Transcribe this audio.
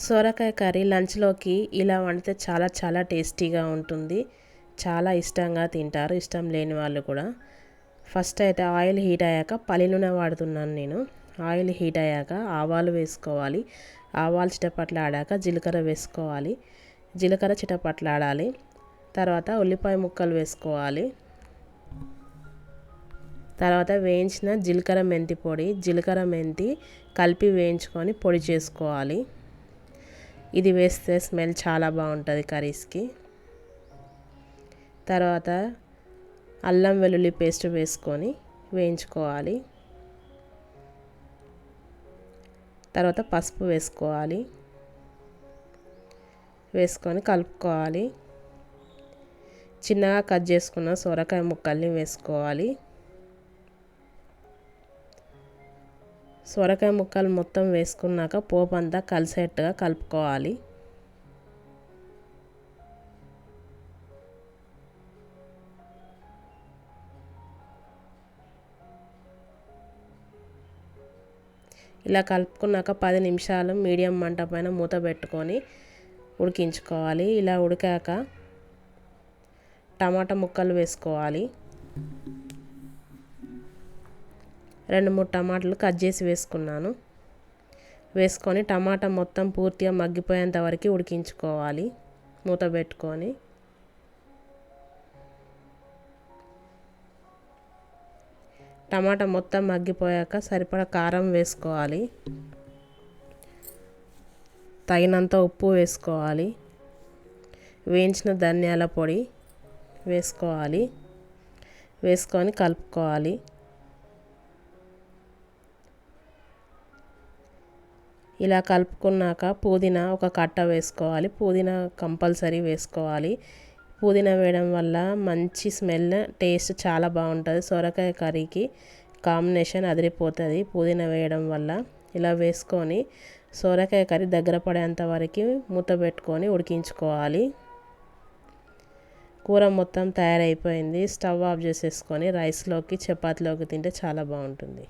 సొరకాయ కర్రీ లంచ్లోకి ఇలా వండితే చాలా టేస్టీగా ఉంటుంది. చాలా ఇష్టంగా తింటారు, ఇష్టం లేని వాళ్ళు కూడా. ఫస్ట్ అయితే ఆయిల్ హీట్ అయ్యాక పల్లి నూనె వాడుతున్నాను నేను. ఆయిల్ హీట్ అయ్యాక ఆవాలు వేసుకోవాలి. ఆవాలు చిటపట్లాడాక జీలకర్ర వేసుకోవాలి. జీలకర్ర చిటపట్లాడాలి. తర్వాత ఉల్లిపాయ ముక్కలు వేసుకోవాలి. తర్వాత వేయించిన జీలకర్ర మెంతి పొడి, జీలకర్ర మెంతి కలిపి వేయించుకొని పొడి చేసుకోవాలి. ఇది వేస్తే స్మెల్ చాలా బాగుంటుంది కర్రీస్కి. తర్వాత అల్లం వెల్లుల్లి పేస్ట్ వేసుకొని వేయించుకోవాలి. తర్వాత పసుపు వేసుకోవాలి. వేసుకొని కలుపుకోవాలి. చిన్నగా కట్ చేసుకున్న సొరకాయ ముక్కల్ని వేసుకోవాలి. సొరకాయ ముక్కలు మొత్తం వేసుకున్నాక పోపు అంతా కలిసేట్టుగా కలుపుకోవాలి. ఇలా కలుపుకున్నాక 10 నిమిషాలు మీడియం మంట పైన మూత పెట్టుకొని ఉడికించుకోవాలి. ఇలా ఉడికాక టమాటా ముక్కలు వేసుకోవాలి. 2-3 టమాటాలు కట్ చేసి వేసుకున్నాను. వేసుకొని టమాటా మొత్తం పూర్తిగా మగ్గిపోయేంత వరకు ఉడికించుకోవాలి మూత పెట్టుకొని. టమాటా మొత్తం మగ్గిపోయాక సరిపడా కారం వేసుకోవాలి. తగినంత ఉప్పు వేసుకోవాలి. వేయించిన ధనియాల పొడి వేసుకోవాలి. వేసుకొని కలుపుకోవాలి. ఇలా కలుపుకున్నాక పుదీనా ఒక కట్ట వేసుకోవాలి. పుదీనా కంపల్సరీ వేసుకోవాలి. పుదీనా వేయడం వల్ల మంచి స్మెల్, టేస్ట్ చాలా బాగుంటుంది. సొరకాయ కర్రీకి కాంబినేషన్ అదిరిపోతుంది పుదీనా వేయడం వల్ల. ఇలా వేసుకొని సొరకాయ కర్రీ దగ్గర పడేంత వరకు మూత పెట్టుకొని ఉడికించుకోవాలి. కూర మొత్తం తయారైపోయింది. స్టవ్ ఆఫ్ చేసేసుకొని రైస్లోకి చపాతీలోకి తింటే చాలా బాగుంటుంది.